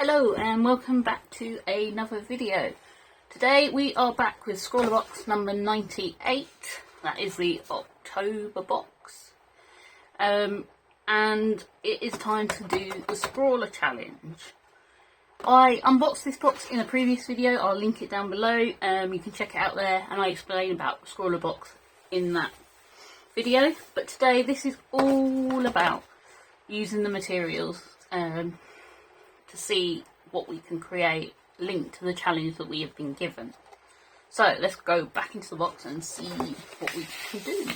Hello and welcome back to another video. Today we are back with Scrawlr box number 98. That is the October box. And it is time to do the Scrawlr challenge. I unboxed this box in a previous video. I'll link it down below. You can check it out there, and I explain about Scrawlr box in that video. But today this is all about using the materials to see what we can create linked to the challenge that we have been given. So let's go back into the box and see what we can do.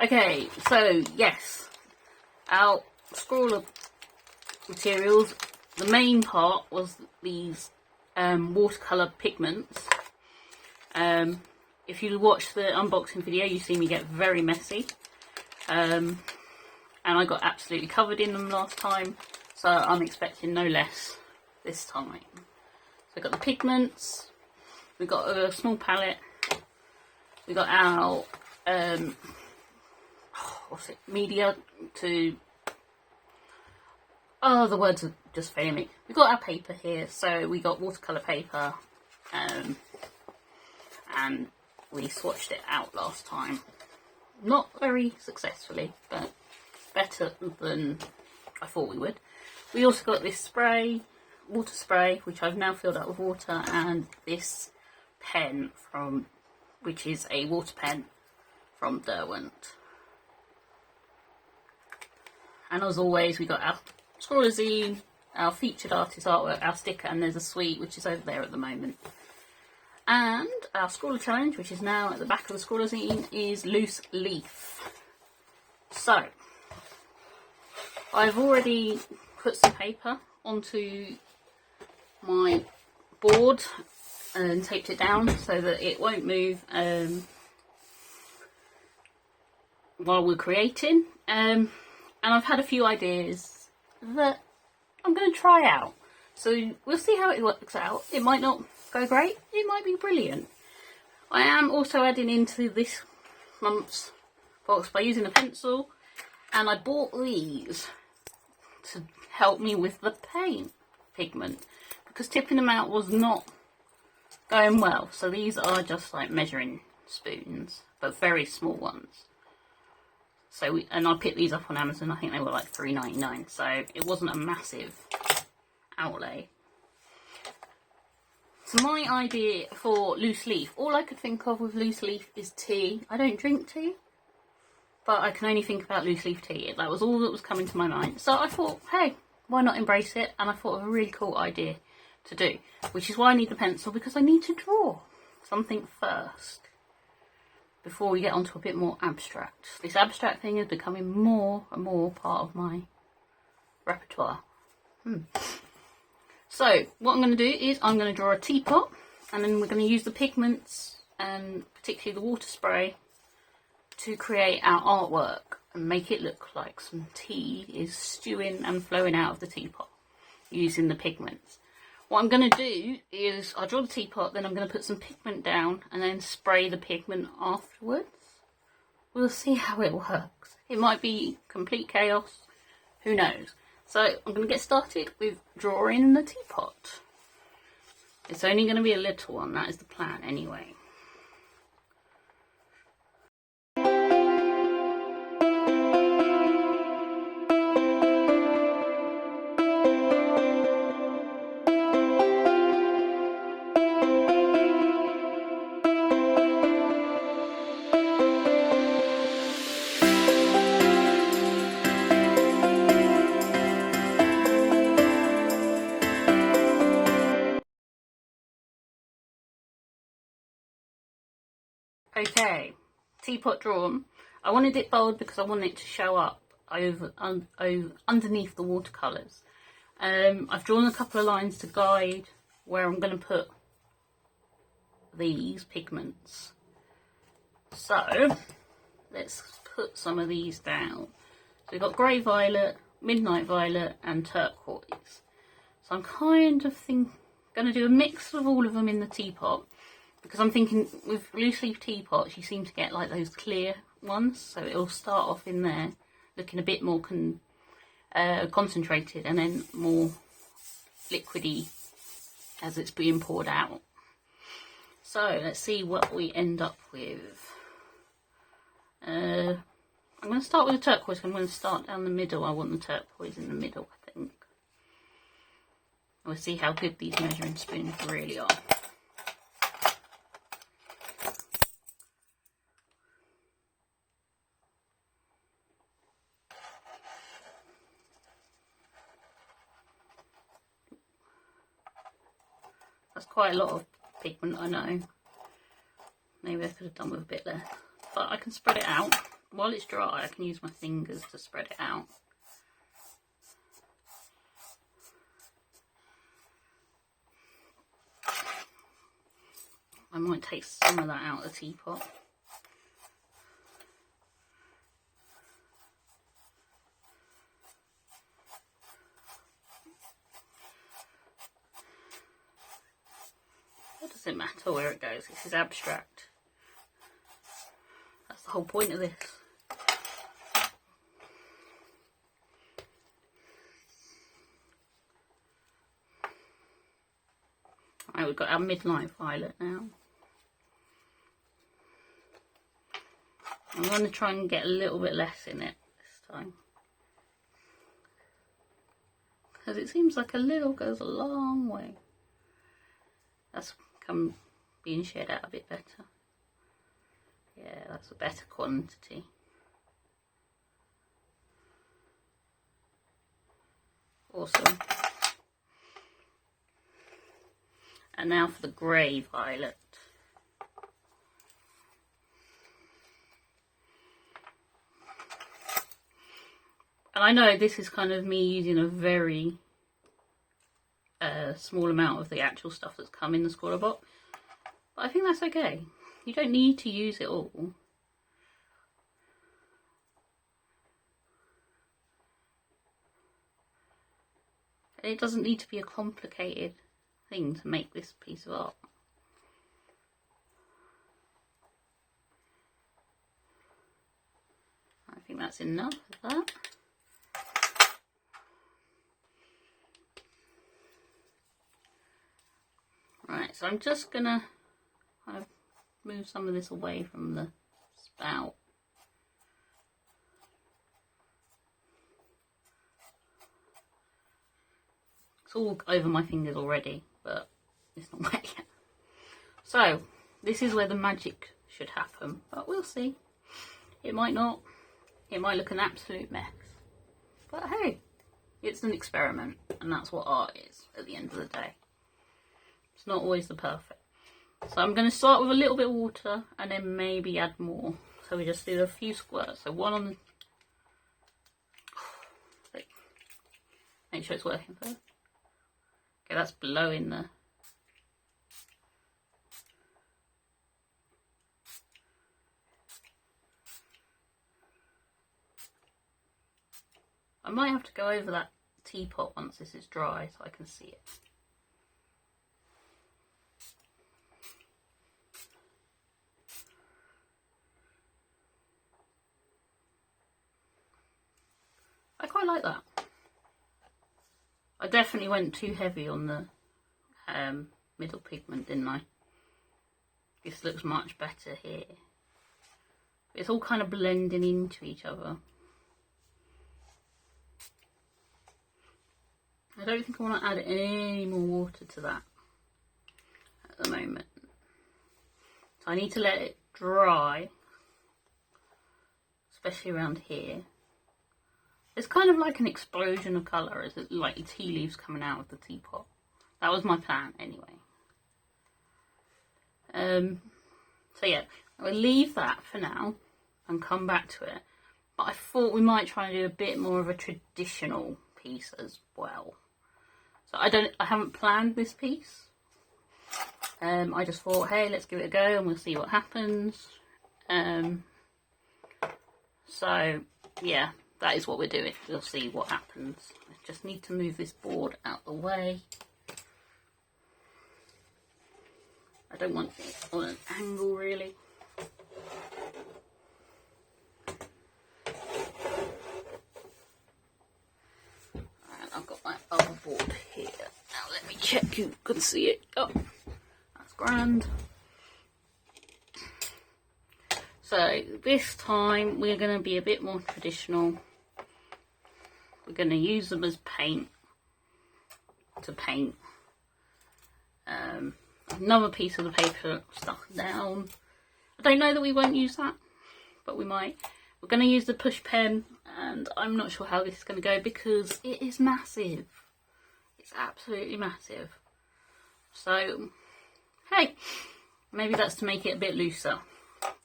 Okay, so yes, our Scrawlr materials, the main part was these watercolour pigments. If you watch the unboxing video, you see me get very messy, and I got absolutely covered in them last time. So I'm expecting no less this time. So we've got the pigments, we've got a small palette, we've got our media to, the words are just failing me. We've got our paper here, so we got watercolour paper, and we swatched it out last time. Not very successfully, but better than I thought we would. We also got this spray, water spray, which I've now filled up with water, and this pen which is a water pen from Derwent. And as always, we got our Scrawlr zine, our featured artist artwork, our sticker, and there's a suite which is over there at the moment. And our Scrawlr challenge, which is now at the back of the Scrawlr zine, is loose leaf. So I've already put some paper onto my board and taped it down so that it won't move while we're creating. And I've had a few ideas that I'm going to try out. So we'll see how it works out. It might not go great, it might be brilliant. I am also adding into this month's box by using a pencil, and I bought these to help me with the paint pigment because tipping them out was not going well. So these are just like measuring spoons, but very small ones. So and I picked these up on Amazon. I think they were like $3.99, so it wasn't a massive outlay. So my idea for loose leaf, all I could think of with loose leaf is tea. I don't drink tea, but I can only think about loose leaf tea. That was all that was coming to my mind. So I thought, hey, why not embrace it? And I thought of a really cool idea to do, which is why I need the pencil, because I need to draw something first before we get onto a bit more abstract. This abstract thing is becoming more and more part of my repertoire. So what I'm going to do is I'm going to draw a teapot, and then we're going to use the pigments and particularly the water spray to create our artwork and make it look like some tea is stewing and flowing out of the teapot using the pigments. What I'm going to do is I'll draw the teapot, then I'm going to put some pigment down and then spray the pigment afterwards. We'll see how it works. It might be complete chaos, who knows. So I'm going to get started with drawing the teapot. It's only going to be a little one, that is the plan anyway. Okay, teapot drawn. I wanted it bold because I wanted it to show up underneath the watercolours. I've drawn a couple of lines to guide where I'm going to put these pigments. So let's put some of these down. So we've got grey violet, midnight violet and turquoise. So I'm kind of going to do a mix of all of them in the teapot, because I'm thinking with loose leaf teapots you seem to get like those clear ones, so it'll start off in there looking a bit more concentrated and then more liquidy as it's being poured out. So let's see what we end up with. I'm going to start with the turquoise. I'm going to start down the middle. I want the turquoise in the middle, I think. We'll see how good these measuring spoons really are. That's quite a lot of pigment, I know. Maybe I could have done with a bit less. But I can spread it out. While it's dry, I can use my fingers to spread it out. I might take some of that out of the teapot. It doesn't matter where it goes, this is abstract. That's the whole point of this. Alright, we've got our midnight violet now. I'm going to try and get a little bit less in it this time. Because it seems like a little goes a long way. That's being shared out a bit better. Yeah, that's a better quantity. Awesome. And now for the grey violet. And I know this is kind of me using a very small amount of the actual stuff that's come in the Scrawlr box. But I think that's okay. You don't need to use it all. It doesn't need to be a complicated thing to make this piece of art. I think that's enough of that. Right, so I'm just gonna kind of move some of this away from the spout. It's all over my fingers already, but it's not wet yet. So, this is where the magic should happen, but we'll see. It might not. It might look an absolute mess. But hey, it's an experiment, and that's what art is at the end of the day. It's not always the perfect. So I'm going to start with a little bit of water and then maybe add more. So we just do a few squirts. So one on the... Make sure it's working first. Okay, that's blowing the... I might have to go over that teapot once this is dry so I can see it. I quite like that. I definitely went too heavy on the middle pigment, didn't I? This looks much better here. It's all kind of blending into each other. I don't think I want to add any more water to that at the moment. So I need to let it dry, especially around here. It's kind of like an explosion of colour, as it like tea leaves coming out of the teapot. That was my plan anyway. So yeah, I'll leave that for now and come back to it. But I thought we might try and do a bit more of a traditional piece as well. So I haven't planned this piece. I just thought, hey, let's give it a go and we'll see what happens. So yeah, that is what we're doing. We'll see what happens. I just need to move this board out the way. I don't want it on an angle really. And I've got my other board here now. check you can see it. Oh, that's grand. So this time we're going to be a bit more traditional. We're going to use them as paint to paint. Another piece of the paper stuck down. I don't know that we won't use that, but we might. We're going to use the push pen, and I'm not sure how this is going to go because it is massive. It's absolutely massive. So, hey, maybe that's to make it a bit looser.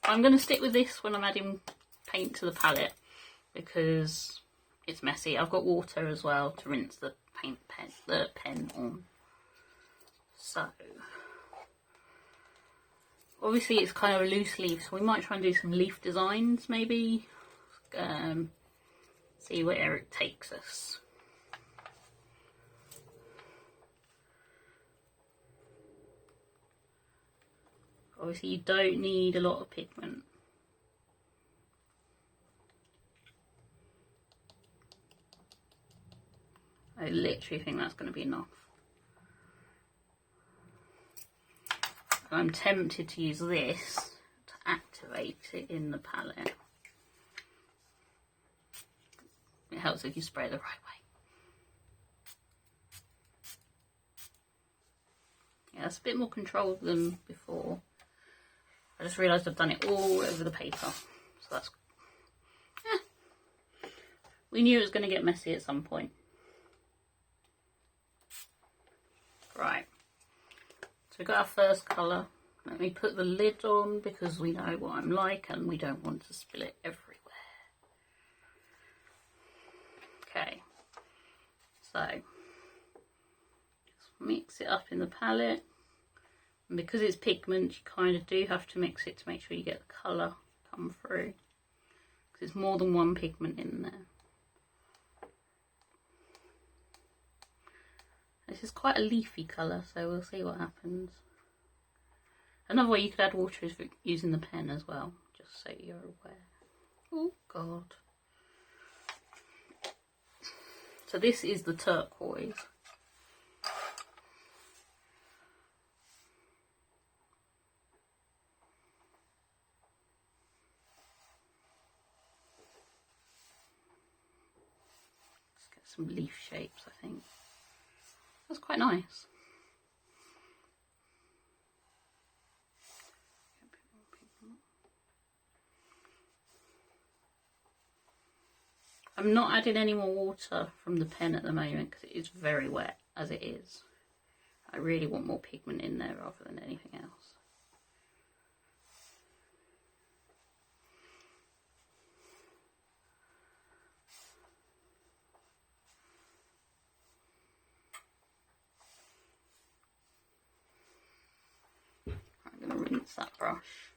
I'm going to stick with this when I'm adding paint to the palette because it's messy. I've got water as well to rinse the pen on. So, obviously it's kind of a loose leaf, so we might try and do some leaf designs maybe. See where it takes us. Obviously you don't need a lot of pigment. I literally think that's going to be enough. I'm tempted to use this to activate it in the palette. It helps if you spray it the right way. Yeah, that's a bit more controlled than before. I just realised I've done it all over the paper. So that's... yeah. We knew it was going to get messy at some point. Right. So we've got our first colour. Let me put the lid on because we know what I'm like and we don't want to spill it everywhere. Okay. So, just mix it up in the palette. And because it's pigment, you kind of do have to mix it to make sure you get the colour come through. Because there's more than one pigment in there. This is quite a leafy colour, so we'll see what happens. Another way you could add water is using the pen as well, just so you're aware. Oh God. So this is the turquoise. Let's get some leaf shapes, I think. That's quite nice. I'm not adding any more water from the pen at the moment because it is very wet as it is. I really want more pigment in there rather than anything else. I'm going to rinse that brush.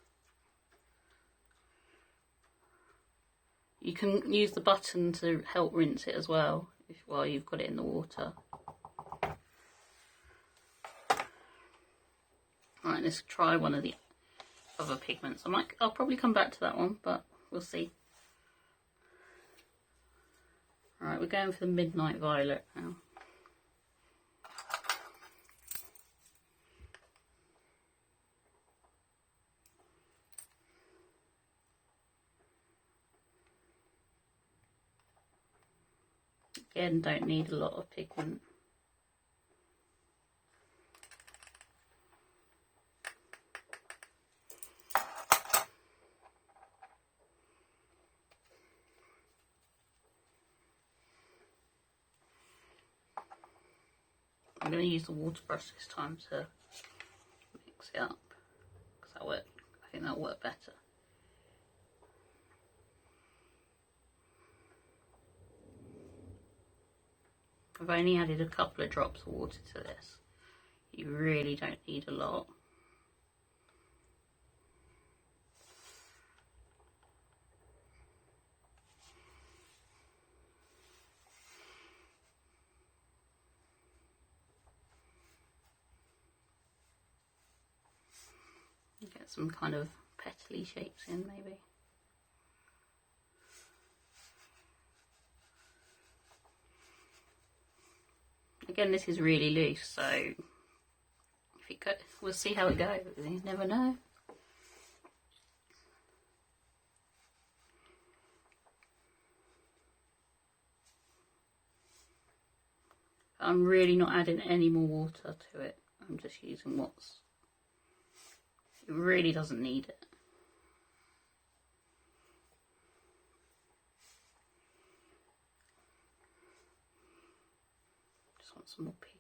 You can use the button to help rinse it as well while you've got it in the water. Alright, let's try one of the other pigments. I'll probably come back to that one, but we'll see. Alright, we're going for the Midnight Violet now. Again, don't need a lot of pigment. I'm going to use the water brush this time to mix it up because I think that'll work better. I've only added a couple of drops of water to this. You really don't need a lot. Get some kind of petally shapes in maybe. Again, this is really loose, so if it we'll see how it goes. You never know. I'm really not adding any more water to it. I'm just using what's... It really doesn't need it. Just want some more pigment.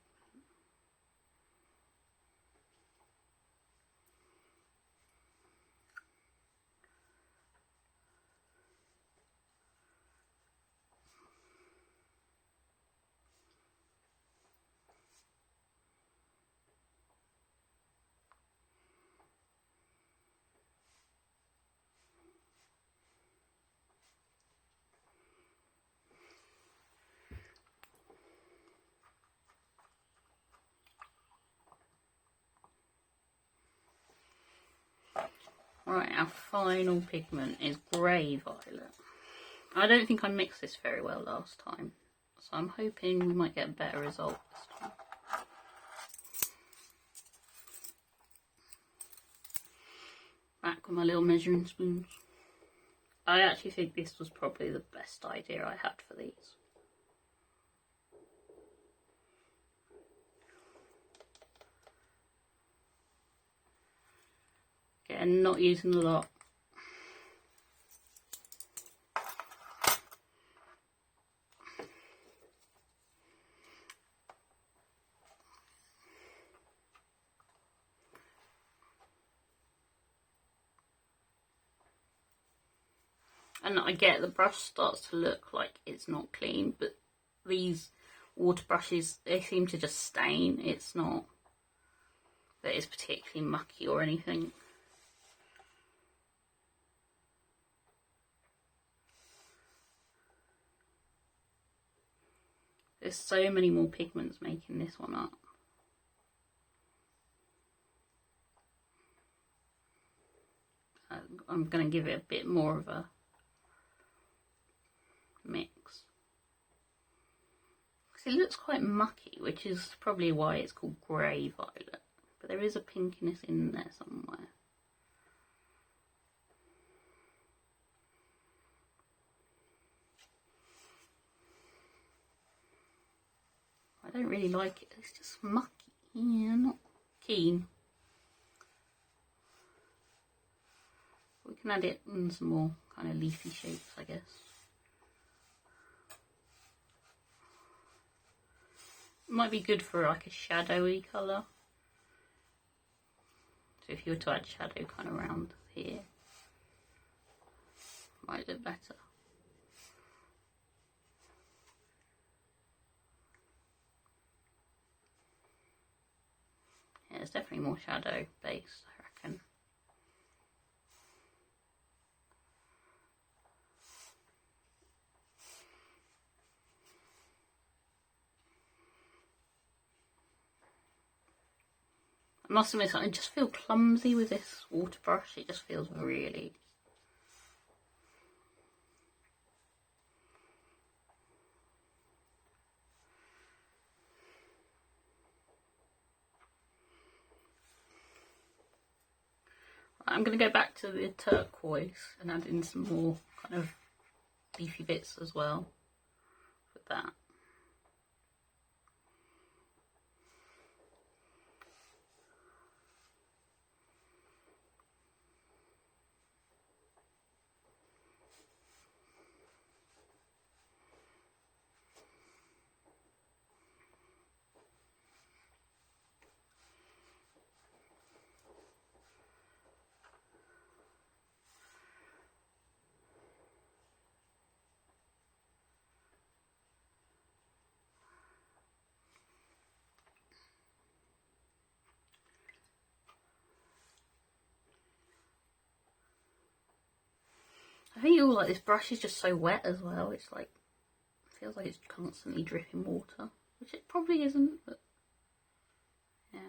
Right, our final pigment is grey violet. I don't think I mixed this very well last time, so I'm hoping we might get a better result this time. Back with my little measuring spoons. I actually think this was probably the best idea I had for these. Again, not using a lot. And I get the brush starts to look like it's not clean, but these water brushes, they seem to just stain. It's not that it's particularly mucky or anything. There's so many more pigments making this one up. I'm going to give it a bit more of a mix. Because it looks quite mucky, which is probably why it's called grey violet. But there is a pinkiness in there somewhere. I don't really like it. It's just mucky. Yeah, I'm not keen. We can add it in some more kind of leafy shapes, I guess. It might be good for like a shadowy colour. So if you were to add shadow kind of around here, might look better. Yeah, it's definitely more shadow based, I reckon. I must admit, I just feel clumsy with this water brush. It just feels really... I'm going to go back to the turquoise and add in some more kind of leafy bits as well with that. I think all like this brush is just so wet as well. It's like, it feels like it's constantly dripping water, which it probably isn't, but yeah.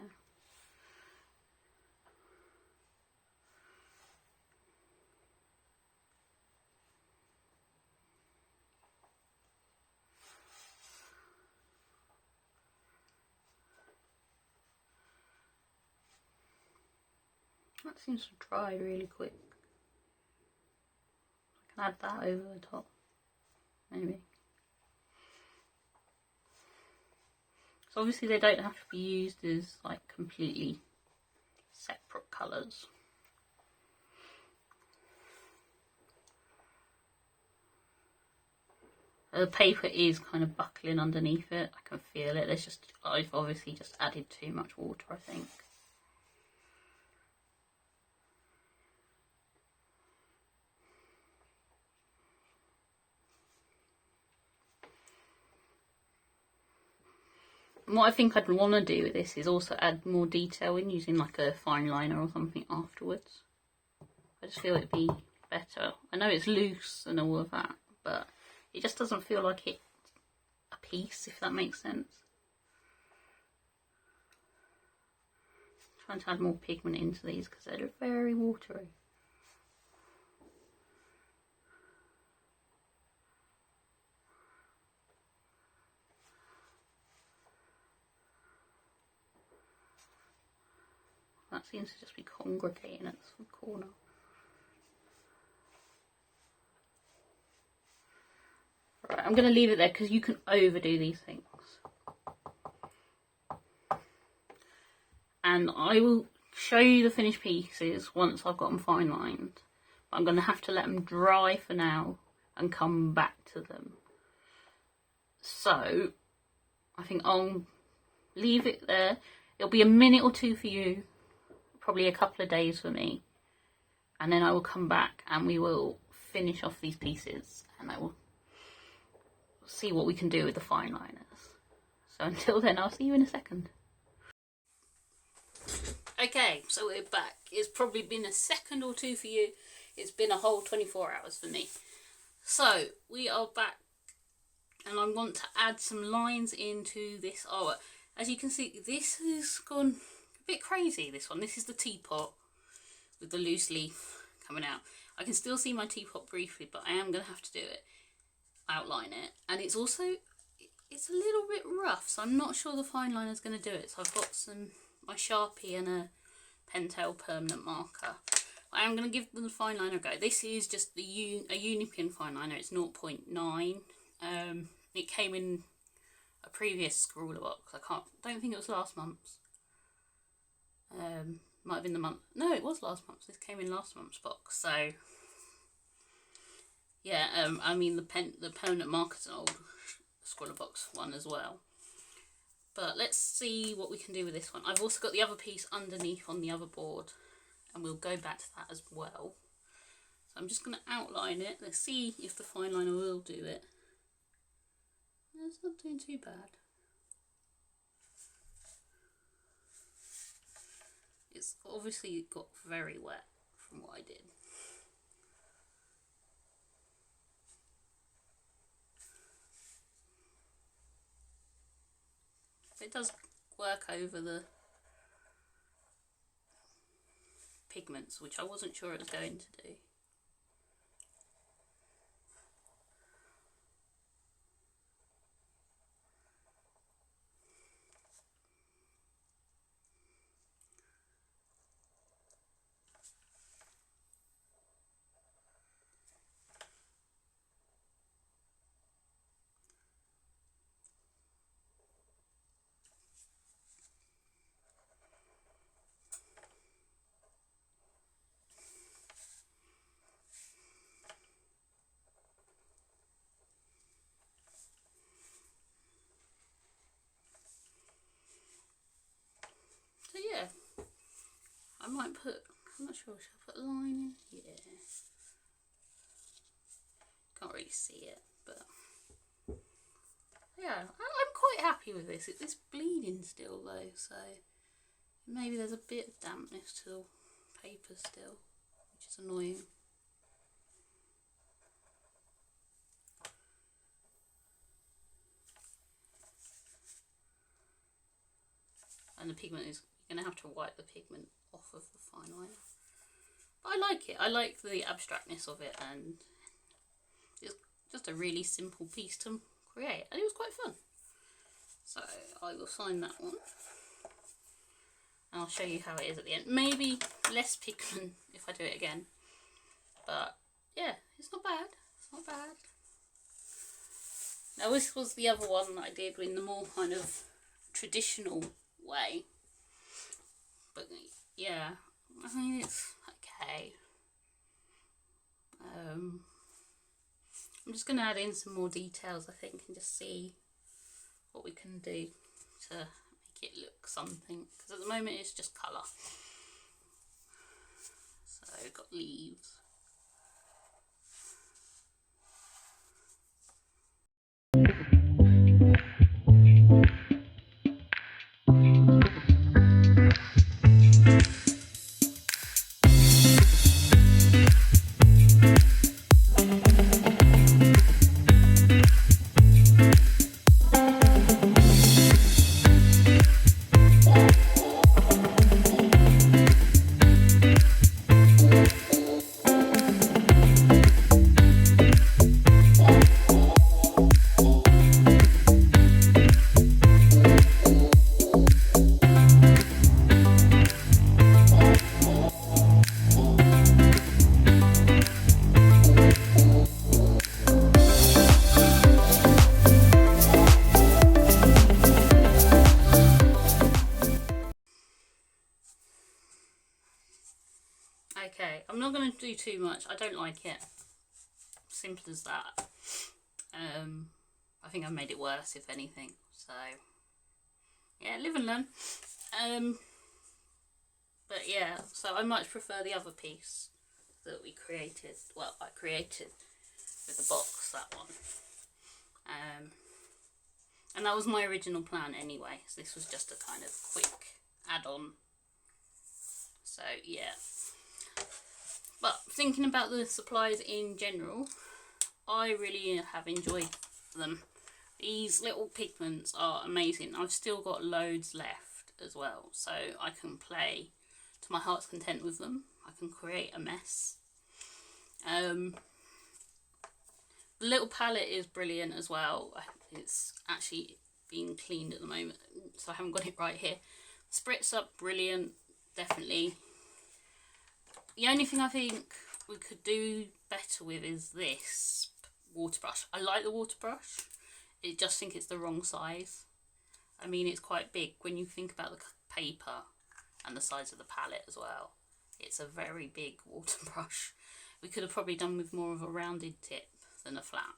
That seems to dry really quick. I can add that over the top, maybe. So obviously they don't have to be used as like completely separate colours. The paper is kind of buckling underneath it. I can feel it. I've obviously just added too much water, I think. And what I think I'd want to do with this is also add more detail in using like a fine liner or something afterwards. I just feel it'd be better. I know it's loose and all of that, but it just doesn't feel like it's a piece, if that makes sense. I'm trying to add more pigment into these because they're very watery. That seems to just be congregating at the corner. Right, I'm going to leave it there because you can overdo these things. And I will show you the finished pieces once I've got them fine lined. But I'm going to have to let them dry for now and come back to them. So I think I'll leave it there. It'll be a minute or two for you, probably a couple of days for me. And then I will come back and we will finish off these pieces and I will see what we can do with the fine liners. So until then, I'll see you in a second. Okay, so we're back. It's probably been a second or two for you. It's been a whole 24 hours for me. So we are back and I want to add some lines into this artwork. As you can see, this has gone a bit crazy, this one. This is the teapot with the loose leaf coming out. I can still see my teapot briefly, but I am going to have to do it. Outline it. And it's also, it's a little bit rough, so I'm not sure the fine liner is going to do it. So I've got my Sharpie and a Pentel permanent marker. I am going to give the fine liner a go. This is just a Unipin fine liner. It's 0.9. It came in a previous Scrawlr box. Don't think it was last month's. Might have been the month. No, it was last month's. This came in last month's box. So yeah, I mean the permanent marker's an old Scrawlr box one as well. But let's see what we can do with this one. I've also got the other piece underneath on the other board, and we'll go back to that as well. So I'm just going to outline it. Let's see if the fine liner will do it. It's not doing too bad. It's obviously got very wet from what I did. It does work over the pigments, which I wasn't sure it was going to do. So yeah, I might put, I'm not sure, should I put a line in? Yeah. Can't really see it, but yeah, I'm quite happy with this. It's bleeding still though, so maybe there's a bit of dampness to the paper still, which is annoying. And the pigment is, you're going to have to wipe the pigment off of the fine liner. But I like it. I like the abstractness of it, and it's just a really simple piece to create, and it was quite fun. So I will sign that one. and I'll show you how it is at the end. Maybe less pigment if I do it again, but yeah, it's not bad. It's not bad. Now this was the other one that I did in the more kind of traditional way, but yeah, I mean it's okay. I'm just going to add in some more details, I think, and just see what we can do to make it look something, because at the moment it's just colour. So we've got leaves. Okay, I'm not going to do too much. I don't like it. Simple as that. I think I've made it worse, if anything. So, yeah, live and learn. But yeah, so I much prefer the other piece that we created. Well, I created with the box, that one. And that was my original plan anyway. So this was just a kind of quick add-on. So, yeah. But thinking about the supplies in general, I really have enjoyed them. These little pigments are amazing. I've still got loads left as well, so I can play to my heart's content with them. I can create a mess. The little palette is brilliant as well. It's actually being cleaned at the moment, so I haven't got it right here. Spritz up, brilliant, definitely. The only thing I think we could do better with is this water brush. I like the water brush. I just think it's the wrong size. I mean, it's quite big when you think about the paper and the size of the palette as well. It's a very big water brush. We could have probably done with more of a rounded tip than a flat,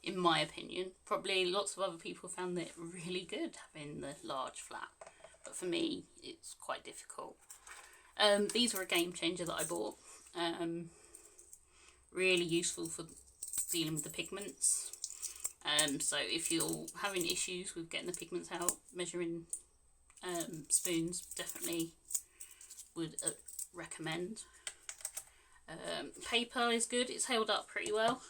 in my opinion. Probably lots of other people found it really good having the large flat, but for me it's quite difficult. These were a game changer that I bought. Really useful for dealing with the pigments. So if you're having issues with getting the pigments out, measuring spoons, definitely would recommend. Paper is good. It's held up pretty well.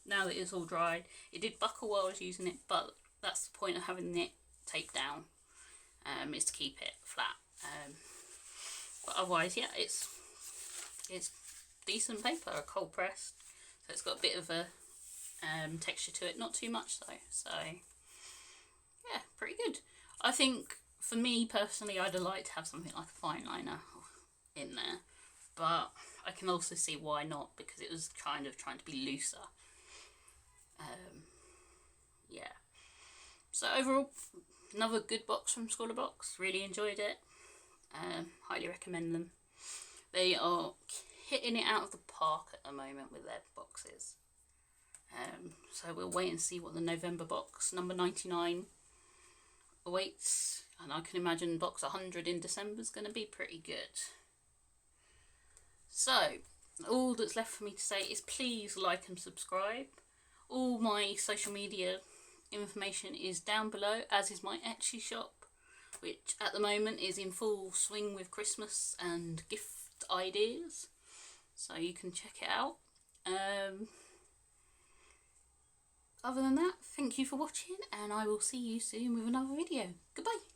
Now that it's all dried, it did buckle while I was using it, but that's the point of having it taped down, is to keep it flat. But otherwise, yeah, it's decent paper, cold pressed, so it's got a bit of a texture to it, not too much though. So yeah, pretty good. I think for me personally, I'd like to have something like a fine liner in there, but I can also see why not, because it was kind of trying to be looser. Yeah. So overall, another good box from ScrawlrBox. Really enjoyed it. Highly recommend them. They are hitting it out of the park at the moment with their boxes. So we'll wait and see what the November box number 99 awaits, and I can imagine box 100 in December is going to be pretty good. So all that's left for me to say is please like and subscribe. All my social media information is down below, as is my Etsy shop, which at the moment is in full swing with Christmas and gift ideas, so you can check it out. Other than that, thank you for watching, and I will see you soon with another video. Goodbye.